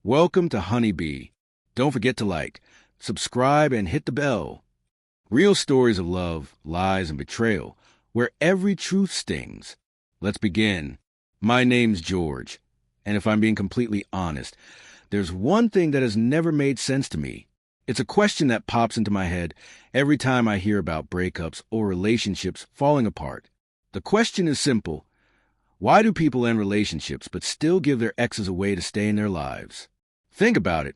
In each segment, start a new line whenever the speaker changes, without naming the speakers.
Welcome to Honeybee. Don't forget to like, subscribe, and hit the bell. Real stories of love, lies, and betrayal, where every truth stings. Let's begin. My name's George, and if I'm being completely honest, there's one thing that has never made sense to me. It's a question that pops into my head every time I hear about breakups or relationships falling apart. The question is simple. Why do people end relationships but still give their exes a way to stay in their lives? Think about it.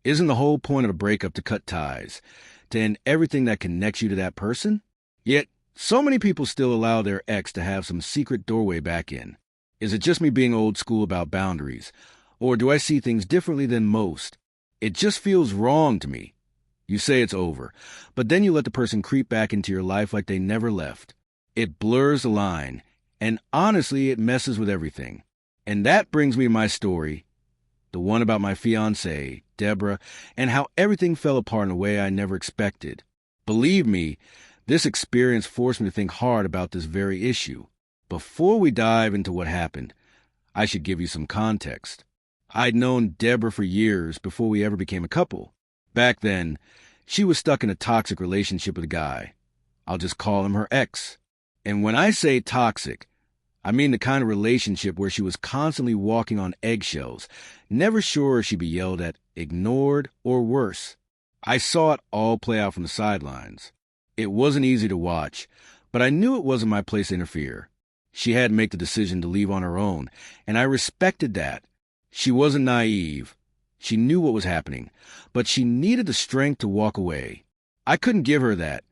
Isn't the whole point of a breakup to cut ties, to end everything that connects you to that person? Yet, so many people still allow their ex to have some secret doorway back in. Is it just me being old school about boundaries? Or do I see things differently than most? It just feels wrong to me. You say it's over, but then you let the person creep back into your life like they never left. It blurs the line. And honestly, it messes with everything. And that brings me to my story, the one about my fiancée, Deborah, and how everything fell apart in a way I never expected. Believe me, this experience forced me to think hard about this very issue. Before we dive into what happened, I should give you some context. I'd known Deborah for years before we ever became a couple. Back then, she was stuck in a toxic relationship with a guy. I'll just call him her ex. And when I say toxic, I mean the kind of relationship where she was constantly walking on eggshells, never sure if she'd be yelled at, ignored, or worse. I saw it all play out from the sidelines. It wasn't easy to watch, but I knew it wasn't my place to interfere. She had to make the decision to leave on her own, and I respected that. She wasn't naive. She knew what was happening, but she needed the strength to walk away. I couldn't give her that.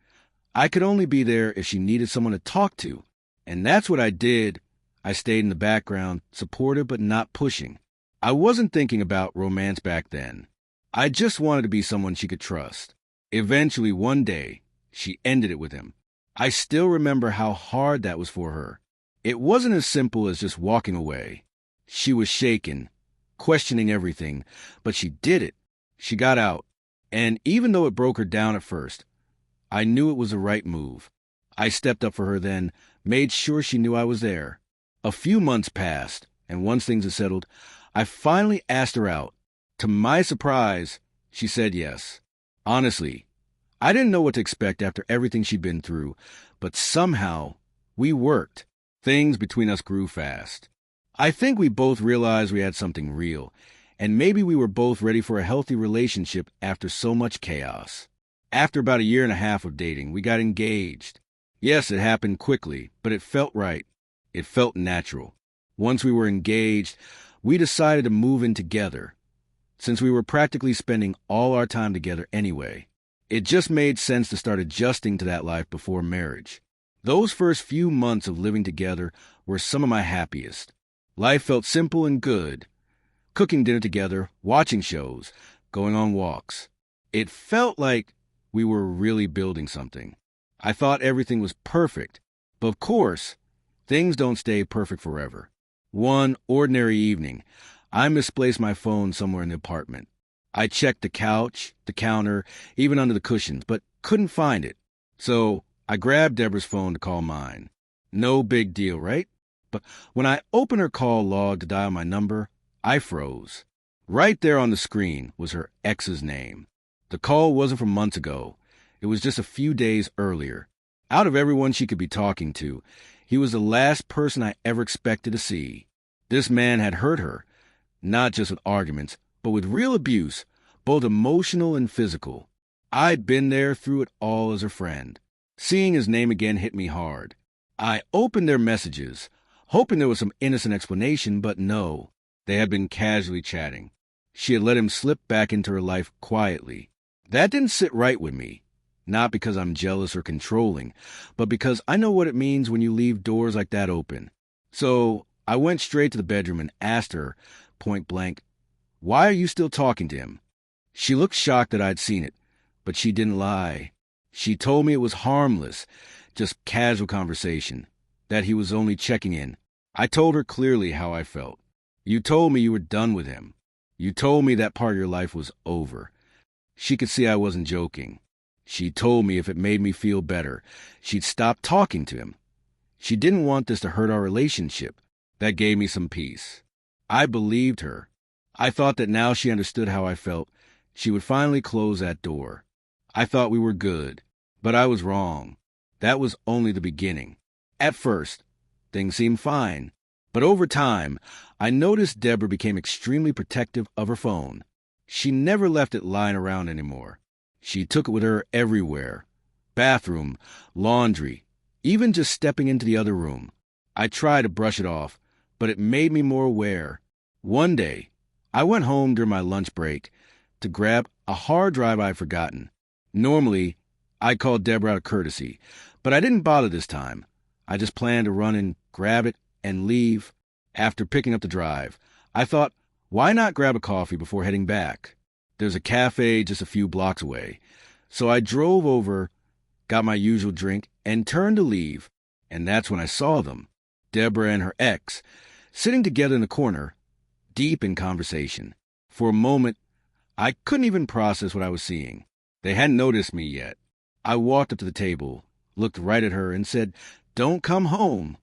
I could only be there if she needed someone to talk to. And that's what I did. I stayed in the background, supportive but not pushing. I wasn't thinking about romance back then. I just wanted to be someone she could trust. Eventually, one day, she ended it with him. I still remember how hard that was for her. It wasn't as simple as just walking away. She was shaken, questioning everything, but she did it. She got out. And even though it broke her down at first, I knew it was the right move. I stepped up for her then, made sure she knew I was there. A few months passed, and once things had settled, I finally asked her out. To my surprise, she said yes. Honestly, I didn't know what to expect after everything she'd been through, but somehow, we worked. Things between us grew fast. I think we both realized we had something real, and maybe we were both ready for a healthy relationship after so much chaos. After about a year and a half of dating, we got engaged. Yes, it happened quickly, but it felt right. It felt natural. Once we were engaged, we decided to move in together. Since we were practically spending all our time together anyway, it just made sense to start adjusting to that life before marriage. Those first few months of living together were some of my happiest. Life felt simple and good. Cooking dinner together, watching shows, going on walks. It felt like we were really building something. I thought everything was perfect, but of course, things don't stay perfect forever. One ordinary evening, I misplaced my phone somewhere in the apartment. I checked the couch, the counter, even under the cushions, but couldn't find it. So I grabbed Deborah's phone to call mine. No big deal, right? But when I opened her call log to dial my number, I froze. Right there on the screen was her ex's name. The call wasn't from months ago. It was just a few days earlier. Out of everyone she could be talking to, he was the last person I ever expected to see. This man had hurt her, not just with arguments, but with real abuse, both emotional and physical. I'd been there through it all as a friend. Seeing his name again hit me hard. I opened their messages, hoping there was some innocent explanation, but no. They had been casually chatting. She had let him slip back into her life quietly. That didn't sit right with me. Not because I'm jealous or controlling, but because I know what it means when you leave doors like that open. So I went straight to the bedroom and asked her, point blank, "Why are you still talking to him?" She looked shocked that I'd seen it, but she didn't lie. She told me it was harmless, just casual conversation, that he was only checking in. I told her clearly how I felt. "You told me you were done with him. You told me that part of your life was over." She could see I wasn't joking. She told me if it made me feel better, she'd stop talking to him. She didn't want this to hurt our relationship. That gave me some peace. I believed her. I thought that now she understood how I felt, she would finally close that door. I thought we were good, but I was wrong. That was only the beginning. At first, things seemed fine, but over time, I noticed Deborah became extremely protective of her phone. She never left it lying around anymore. She took it with her everywhere. Bathroom, laundry, even just stepping into the other room. I tried to brush it off, but it made me more aware. One day, I went home during my lunch break to grab a hard drive I'd forgotten. Normally, I'd call Deborah out of courtesy, but I didn't bother this time. I just planned to run and grab it and leave. After picking up the drive, I thought, why not grab a coffee before heading back? There's a cafe just a few blocks away. So I drove over, got my usual drink, and turned to leave. And that's when I saw them, Deborah and her ex, sitting together in the corner, deep in conversation. For a moment, I couldn't even process what I was seeing. They hadn't noticed me yet. I walked up to the table, looked right at her, and said, "Don't come home."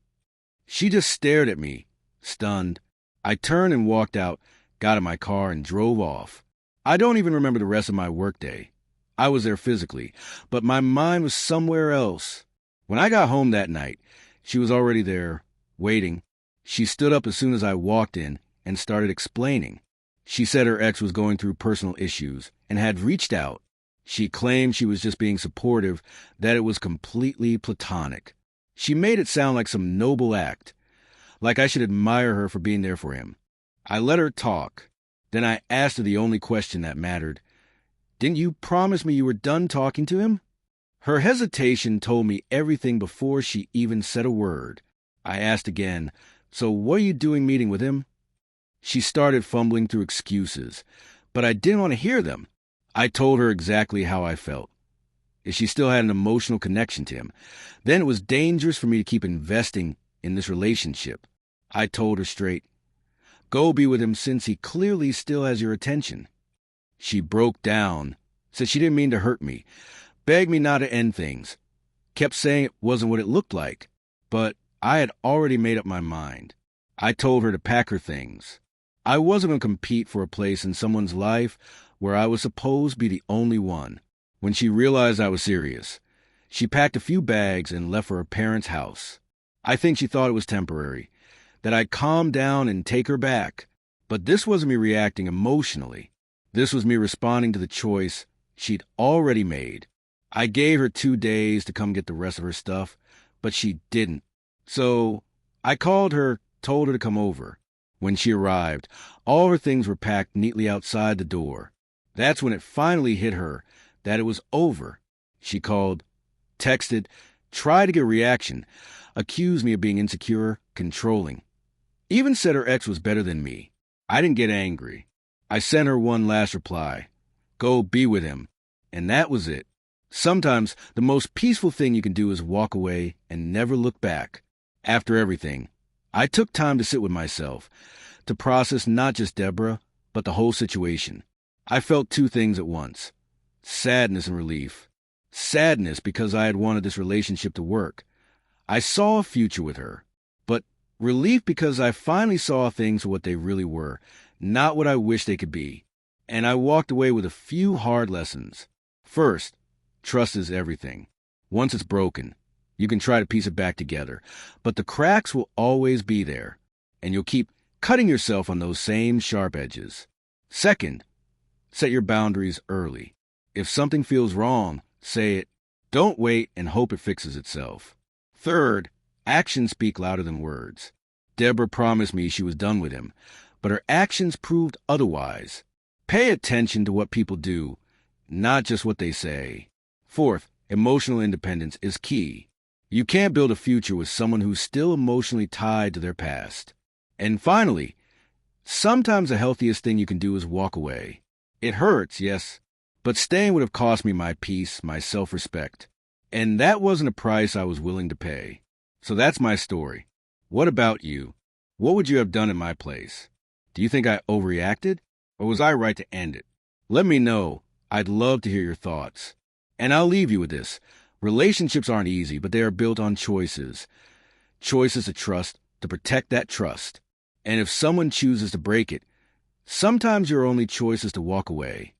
She just stared at me, stunned. I turned and walked out, got in my car, and drove off. I don't even remember the rest of my workday. I was there physically, but my mind was somewhere else. When I got home that night, she was already there, waiting. She stood up as soon as I walked in and started explaining. She said her ex was going through personal issues and had reached out. She claimed she was just being supportive, that it was completely platonic. She made it sound like some noble act, like I should admire her for being there for him. I let her talk. Then I asked her the only question that mattered. "Didn't you promise me you were done talking to him?" Her hesitation told me everything before she even said a word. I asked again, "So what are you doing meeting with him?" She started fumbling through excuses, but I didn't want to hear them. I told her exactly how I felt. If she still had an emotional connection to him, then it was dangerous for me to keep investing in this relationship. I told her straight, "Go be with him since he clearly still has your attention." She broke down, said she didn't mean to hurt me, begged me not to end things, kept saying it wasn't what it looked like, but I had already made up my mind. I told her to pack her things. I wasn't going to compete for a place in someone's life where I was supposed to be the only one. When she realized I was serious, she packed a few bags and left for her parents' house. I think she thought it was temporary, that I'd calm down and take her back. But this wasn't me reacting emotionally. This was me responding to the choice she'd already made. I gave her 2 days to come get the rest of her stuff, but she didn't. So I called her, told her to come over. When she arrived, all her things were packed neatly outside the door. That's when it finally hit her that it was over. She called, texted, tried to get a reaction, accused me of being insecure, controlling. Even said her ex was better than me. I didn't get angry. I sent her one last reply, "Go be with him." And that was it. Sometimes the most peaceful thing you can do is walk away and never look back. After everything, I took time to sit with myself, to process not just Deborah, but the whole situation. I felt 2 things at once: sadness and relief. Sadness because I had wanted this relationship to work. I saw a future with her. But relief because I finally saw things for what they really were, not what I wished they could be. And I walked away with a few hard lessons. First, trust is everything. Once it's broken, you can try to piece it back together, but the cracks will always be there, and you'll keep cutting yourself on those same sharp edges. Second, set your boundaries early. If something feels wrong, say it. Don't wait and hope it fixes itself. Third, actions speak louder than words. Deborah promised me she was done with him, but her actions proved otherwise. Pay attention to what people do, not just what they say. Fourth, emotional independence is key. You can't build a future with someone who's still emotionally tied to their past. And finally, sometimes the healthiest thing you can do is walk away. It hurts, yes, but staying would have cost me my peace, my self-respect. And that wasn't a price I was willing to pay. So that's my story. What about you? What would you have done in my place? Do you think I overreacted? Or was I right to end it? Let me know. I'd love to hear your thoughts. And I'll leave you with this. Relationships aren't easy, but they are built on choices. Choices to trust, to protect that trust. And if someone chooses to break it, Sometimes your only choice is to walk away.